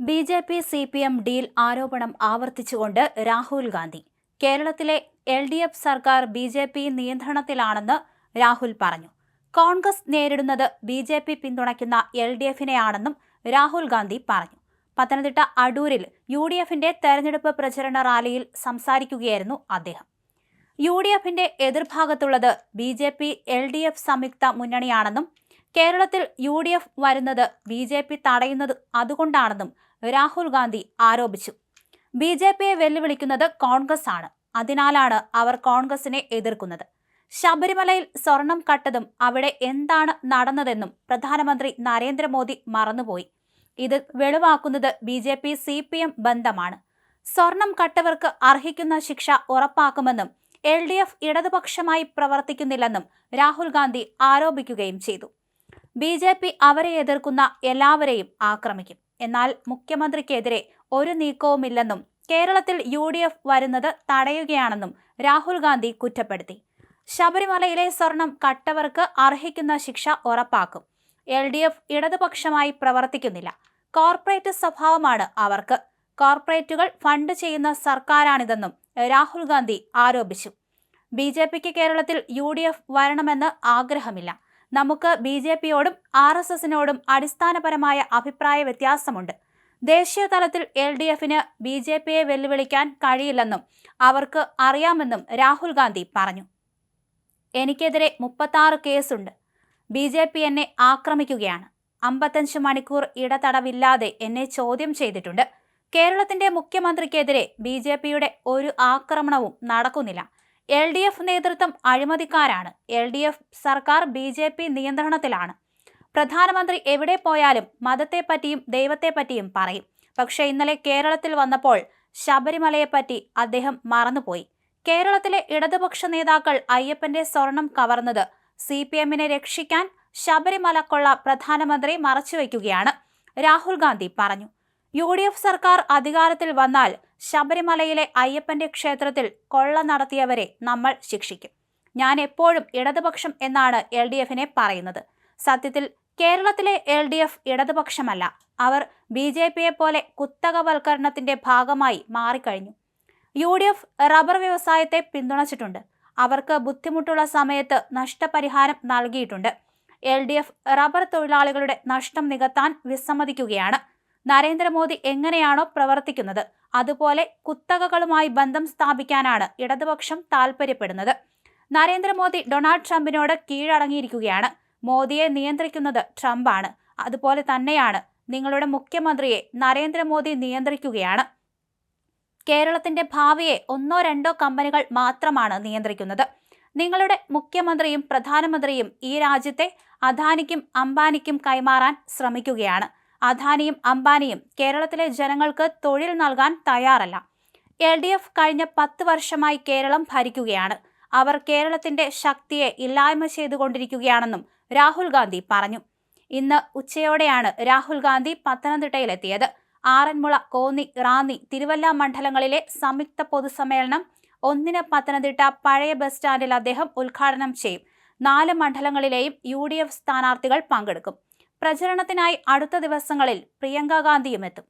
BJP. CPM deal ആരോപണം ആവർത്തിച്ചുകൊണ്ട് രാഹുൽ ഗാന്ധി. കേരളത്തിലെ എൽ.ഡി.എഫ് സർക്കാർ ബി.ജെ.പി. നിയന്ത്രണത്തിലാണെന്ന് രാഹുൽ പറഞ്ഞു. കോൺഗ്രസ് നേരിടുന്നത് ബി.ജെ.പി. പിന്തുണയ്ക്കുന്ന എൽ.ഡി.എഫിനെയാണെന്നും രാഹുൽ ഗാന്ധി പറഞ്ഞു. പത്തനംതിട്ട അടൂരിൽ യു.ഡി.എഫിന്റെ തെരഞ്ഞെടുപ്പ് പ്രചരണ റാലിയിൽ സംസാരിക്കുകയായിരുന്നു അദ്ദേഹം. യു.ഡി.എഫിന്റെ എതിർഭാഗത്തുള്ളത് ബി.ജെ.പി. എൽ.ഡി.എഫ് സംയുക്ത മുന്നണിയാണെന്നും കേരളത്തിൽ യു.ഡി.എഫ് വരുന്നത് ബി.ജെ.പി. തടയുന്നത് അതുകൊണ്ടാണെന്നും രാഹുൽ ഗാന്ധി ആരോപിച്ചു. ബി.ജെ.പിയെ വെല്ലുവിളിക്കുന്നത് കോൺഗ്രസ് ആണ്, അതിനാലാണ് അവർ കോൺഗ്രസിനെ എതിർക്കുന്നത്. ശബരിമലയിൽ സ്വർണം കട്ടതും അവിടെ എന്താണ് നടന്നതെന്നും പ്രധാനമന്ത്രി നരേന്ദ്രമോദി മറന്നുപോയി. ഇത് വെളിവാക്കുന്നത് ബി.ജെ.പി. സി.പി.എം ബന്ധമാണ്. സ്വർണം കട്ടവർക്ക് അർഹിക്കുന്ന ശിക്ഷ ഉറപ്പാക്കുമെന്നും എൽ.ഡി.എഫ് ഇടതുപക്ഷമായി പ്രവർത്തിക്കുന്നില്ലെന്നും രാഹുൽ ഗാന്ധി ആരോപിക്കുകയും ചെയ്തു. ബി.ജെ.പി. അവരെ എതിർക്കുന്ന എല്ലാവരെയും ആക്രമിക്കും, എന്നാൽ മുഖ്യമന്ത്രിക്കെതിരെ ഒരു നീക്കവുമില്ലെന്നും കേരളത്തിൽ യു.ഡി.എഫ് വരുന്നത് തടയുകയാണെന്നും രാഹുൽ ഗാന്ധി കുറ്റപ്പെടുത്തി. ശബരിമലയിലെ സ്വർണം കട്ടവർക്ക് അർഹിക്കുന്ന ശിക്ഷ ഉറപ്പാക്കും. എൽ.ഡി.എഫ് ഇടതുപക്ഷമായി പ്രവർത്തിക്കുന്നില്ല. കോർപ്പറേറ്റ് സ്വഭാവമാണ് അവർക്ക്. കോർപ്പറേറ്റുകൾ ഫണ്ട് ചെയ്യുന്ന സർക്കാരാണിതെന്നും രാഹുൽ ഗാന്ധി ആരോപിച്ചു. ബി.ജെ.പിക്ക് കേരളത്തിൽ യു.ഡി.എഫ് വരണമെന്ന് ആഗ്രഹമില്ല. നമുക്ക് ബി.ജെ.പിയോടും ആർ.എസ്.എസിനോടും അടിസ്ഥാനപരമായ അഭിപ്രായ വ്യത്യാസമുണ്ട്. ദേശീയ തലത്തിൽ എൽ.ഡി.എഫിന് ബി.ജെ.പിയെ വെല്ലുവിളിക്കാൻ കഴിയില്ലെന്നും അവർക്ക് അറിയാമെന്നും രാഹുൽ ഗാന്ധി പറഞ്ഞു. എനിക്കെതിരെ 36 കേസുണ്ട്. ബി.ജെ.പി. എന്നെ ആക്രമിക്കുകയാണ്. 55 മണിക്കൂർ ഇടതടവില്ലാതെ എന്നെ ചോദ്യം ചെയ്തിട്ടുണ്ട്. കേരളത്തിന്റെ മുഖ്യമന്ത്രിക്കെതിരെ ബി.ജെ.പിയുടെ ഒരു ആക്രമണവും നടക്കുന്നില്ല. എൽ.ഡി.എഫ് നേതൃത്വം അഴിമതിക്കാരാണ്. എൽ.ഡി.എഫ് സർക്കാർ ബി.ജെ.പി. നിയന്ത്രണത്തിലാണ്. പ്രധാനമന്ത്രി എവിടെ പോയാലും മതത്തെപ്പറ്റിയും ദൈവത്തെപ്പറ്റിയും പറയും. പക്ഷേ ഇന്നലെ കേരളത്തിൽ വന്നപ്പോൾ ശബരിമലയെപ്പറ്റി അദ്ദേഹം മറന്നുപോയി. കേരളത്തിലെ ഇടതുപക്ഷ നേതാക്കൾ അയ്യപ്പന്റെ സ്വർണം കവർന്നത് സി.പി.എമ്മിനെ രക്ഷിക്കാൻ ശബരിമല കൊള്ള പ്രധാനമന്ത്രി മറച്ചുവെക്കുകയാണ്, രാഹുൽ ഗാന്ധി പറഞ്ഞു. യു.ഡി.എഫ് സർക്കാർ അധികാരത്തിൽ വന്നാൽ ശബരിമലയിലെ അയ്യപ്പന്റെ ക്ഷേത്രത്തിൽ കൊള്ള നടത്തിയവരെ നമ്മൾ ശിക്ഷിക്കും. ഞാൻ എപ്പോഴും ഇടതുപക്ഷം എന്നാണ് എൽ.ഡി.എഫിനെ പറയുന്നത്. സത്യത്തിൽ കേരളത്തിലെ എൽ.ഡി.എഫ് ഇടതുപക്ഷമല്ല. അവർ ബി.ജെ.പിയെ പോലെ കുത്തകവൽക്കരണത്തിന്റെ ഭാഗമായി മാറിക്കഴിഞ്ഞു. യു.ഡി.എഫ് റബ്ബർ വ്യവസായത്തെ പിന്തുണച്ചിട്ടുണ്ട്. അവർക്ക് ബുദ്ധിമുട്ടുള്ള സമയത്ത് നഷ്ടപരിഹാരം നൽകിയിട്ടുണ്ട്. എൽ.ഡി.എഫ് റബ്ബർ തൊഴിലാളികളുടെ നഷ്ടം നികത്താൻ വിസമ്മതിക്കുകയാണ്. നരേന്ദ്രമോദി എങ്ങനെയാണോ പ്രവർത്തിക്കുന്നത് അതുപോലെ കുത്തകകളുമായി ബന്ധം സ്ഥാപിക്കാനാണ് ഇടതുപക്ഷം താൽപര്യപ്പെടുന്നത്. നരേന്ദ്രമോദി ഡൊണാൾഡ് ട്രംപിനോട് കീഴടങ്ങിയിരിക്കുകയാണ്. മോദിയെ നിയന്ത്രിക്കുന്നത് ട്രംപാണ്. അതുപോലെ തന്നെയാണ് നിങ്ങളുടെ മുഖ്യമന്ത്രിയെ നരേന്ദ്രമോദി നിയന്ത്രിക്കുകയാണ്. കേരളത്തിന്റെ ഭാവിയെ 1-2 കമ്പനികൾ മാത്രമാണ് നിയന്ത്രിക്കുന്നത്. നിങ്ങളുടെ മുഖ്യമന്ത്രിയും പ്രധാനമന്ത്രിയും ഈ രാജ്യത്തെ അദാനിക്കും അംബാനിക്കും കൈമാറാൻ ശ്രമിക്കുകയാണ്. അദാനിയും അംബാനിയും കേരളത്തിലെ ജനങ്ങൾക്ക് തൊഴിൽ നൽകാൻ തയ്യാറല്ല. എൽ.ഡി.എഫ് കഴിഞ്ഞ 10 വർഷമായി കേരളം ഭരിക്കുകയാണ്. അവർ കേരളത്തിന്റെ ശക്തിയെ ഇല്ലായ്മ ചെയ്തുകൊണ്ടിരിക്കുകയാണെന്നും രാഹുൽ ഗാന്ധി പറഞ്ഞു. ഇന്ന് ഉച്ചയോടെയാണ് രാഹുൽ ഗാന്ധി പത്തനംതിട്ടയിലെത്തിയത്. ആറന്മുള, കോന്നി, റാന്നി, തിരുവല്ല മണ്ഡലങ്ങളിലെ സംയുക്ത പൊതുസമ്മേളനം 1 പത്തനംതിട്ട പഴയ ബസ് സ്റ്റാൻഡിൽ അദ്ദേഹം ഉദ്ഘാടനം ചെയ്യും. 4 മണ്ഡലങ്ങളിലെയും യു.ഡി.എഫ് സ്ഥാനാർത്ഥികൾ പങ്കെടുക്കും. പ്രചരണത്തിനായി അടുത്ത ദിവസങ്ങളിൽ പ്രിയങ്ക ഗാന്ധിയും എത്തും.